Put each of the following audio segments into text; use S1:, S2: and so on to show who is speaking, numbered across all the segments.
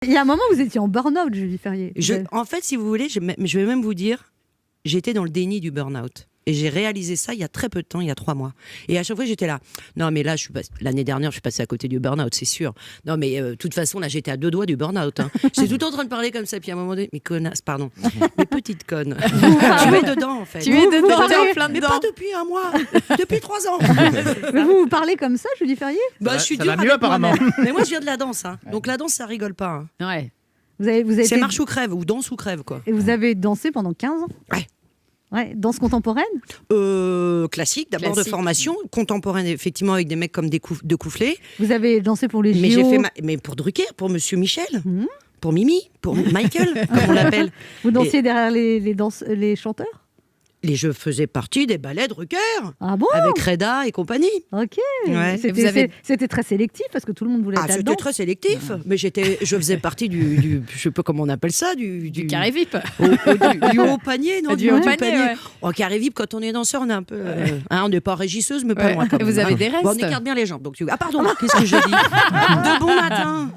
S1: Il y a un moment, vous étiez en burn-out, Julie Ferrier.
S2: En fait, si vous voulez, je vais même vous dire, j'étais dans le déni du burn-out. Et j'ai réalisé ça il y a très peu de temps, il y a 3 mois. Et à chaque fois, j'étais là. Non, mais là, l'année dernière, je suis passée à côté du burn-out, c'est sûr. Non, mais de toute façon, là, j'étais à 2 doigts du burn-out. Hein. J'étais tout le temps en train de parler comme ça. Puis à un moment donné, mais connasse, pardon. Mais petite conne. Tu es dedans, en fait.
S1: Tu es dedans,
S3: t'es en plein
S2: mais
S3: dedans.
S2: pas depuis 1 mois, depuis 3 ans.
S1: Mais vous parlez comme ça, Julie Ferrier?
S2: Bah, je suis
S4: ça
S2: dure
S4: va mieux,
S2: avec
S4: apparemment.
S2: moi-même. Mais moi, je viens de la danse. Hein. Donc la danse, ça rigole pas. Hein.
S3: Ouais.
S1: Vous avez
S2: C'est
S1: été-
S2: marche ou crève, ou danse ou crève, quoi.
S1: Et vous avez dansé pendant 15 ans?
S2: Ouais.
S1: Ouais, danse contemporaine?
S2: Classique, d'abord de
S3: Classique.
S2: formation, contemporaine, effectivement, avec des mecs comme de Coufflet.
S1: Vous avez dansé pour les JO?
S2: Mais j'ai fait mais pour Drucker, pour Monsieur Michel, pour Mimi, pour Michael, comme on l'appelle.
S1: Vous dansiez derrière les chanteurs?
S2: Je faisais partie des ballets Drucker,
S1: Ah bon?
S2: avec Reda et compagnie.
S1: Ok.
S2: Ouais.
S3: Vous avez-
S1: C'était très sélectif parce que tout le monde voulait être
S2: C'était
S1: là-dedans.
S2: très sélectif, mais je faisais partie du je sais pas comment on appelle ça, du
S3: Carré VIP.
S2: du haut panier, non?
S3: Du haut panier, ouais.
S2: En carré VIP, quand on est danseur, on est un peu, on n'est pas régisseuse, mais pas
S3: Ouais.
S2: loin quand
S3: Et
S2: même.
S3: vous avez des restes.
S2: Bon, on écarte bien les jambes. Donc ah pardon, qu'est-ce que j'ai dit? De bon matin.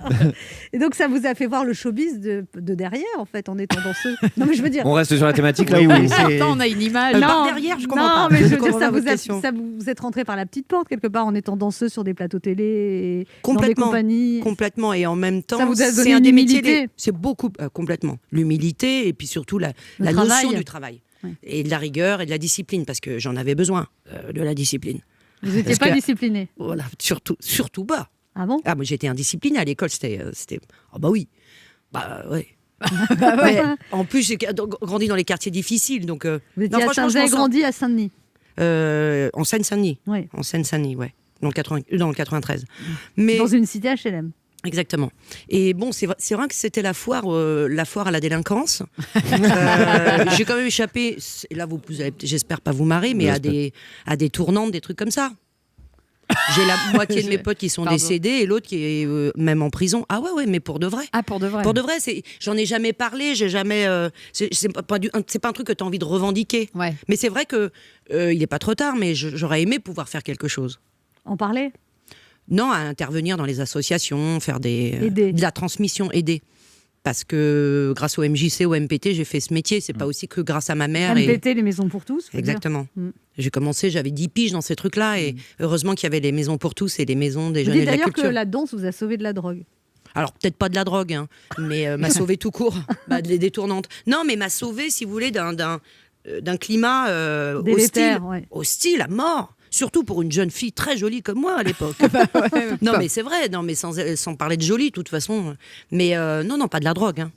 S1: Et donc ça vous a fait voir le showbiz de derrière, en fait, en étant danseuse. Non mais je veux dire...
S4: On reste sur la thématique là
S2: Oui,
S4: où
S2: oui,
S4: c'est-
S3: Pourtant, on a une image.
S2: Par derrière, je comprends
S1: non,
S2: pas.
S1: mais je
S2: Je
S1: veux dire,
S2: comprends
S1: ça
S2: pas
S1: vous,
S2: votre question.
S1: vous êtes rentré par la petite porte quelque part en étant danseuse sur des plateaux télé et dans des
S2: Complètement.
S1: compagnies.
S2: Complètement, et en même temps,
S1: Ça vous a donné
S2: c'est un
S1: une
S2: des métiers.
S1: humilité.
S2: C'est beaucoup, complètement. L'humilité, et puis surtout la
S1: travail.
S2: notion du travail.
S1: Ouais.
S2: Et de la rigueur et de la discipline, parce que j'en avais besoin de la discipline.
S1: Vous n'étiez
S2: Parce
S1: pas
S2: que-
S1: discipliné.
S2: Voilà, surtout pas.
S1: Ah bon?
S2: Ah, moi j'étais indiscipliné à l'école, c'était. Ah bah oui. Bah ouais.
S1: Bah ouais.
S2: Mais en plus, j'ai grandi dans les quartiers difficiles, donc.
S1: Vous étiez
S2: non,
S1: à
S2: franchement,
S1: Saint- vous avez
S2: je m'en
S1: grandi à Saint-Denis.
S2: sors. En Seine-Saint-Denis.
S1: Oui.
S2: En Seine-Saint-Denis, ouais. Dans le 93. Mais
S1: Dans une cité HLM.
S2: exactement. Et bon, c'est vrai que c'était la foire à la délinquance. J'ai quand même échappé. Et là, vous allez, j'espère pas vous marrer, mais à des tournantes, des trucs comme ça. J'ai la moitié de mes potes qui sont
S3: Pardon.
S2: décédés et l'autre qui est même en prison. Ah ouais, mais pour de vrai.
S3: Ah, pour de vrai.
S2: Pour de vrai, j'en ai jamais parlé, j'ai jamais. C'est pas un truc que tu as envie de revendiquer.
S3: Ouais.
S2: Mais c'est vrai que il est pas trop tard, mais j'aurais aimé pouvoir faire quelque chose.
S1: En parler?
S2: Non, à intervenir dans les associations, faire
S1: Aider.
S2: de la transmission, aider. Parce que grâce au MJC, au MPT, j'ai fait ce métier. C'est pas aussi que grâce à ma mère.
S1: MPT, les maisons pour tous. faut dire.
S2: Exactement.
S1: Mm.
S2: J'ai commencé, j'avais 10 piges dans ces trucs-là. Et heureusement qu'il y avait les maisons pour tous et les maisons des
S1: Vous
S2: jeunes et
S1: dites
S2: de la
S1: d'ailleurs
S2: culture.
S1: que la danse vous a sauvé de la drogue.
S2: Alors, peut-être pas de la drogue, hein, mais m'a sauvé tout court, des détournantes. Non, mais m'a sauvé, si vous voulez, d'un climat
S1: Délétère,
S2: hostile.
S1: ouais.
S2: Hostile à mort. Surtout pour une jeune fille très jolie comme moi à l'époque. Non, mais c'est vrai, non, mais sans parler de jolie, de toute façon. Mais non, pas de la drogue. Hein.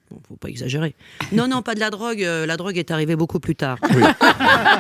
S2: Bon, faut pas exagérer. Non, pas de la drogue. La drogue est arrivée beaucoup plus tard.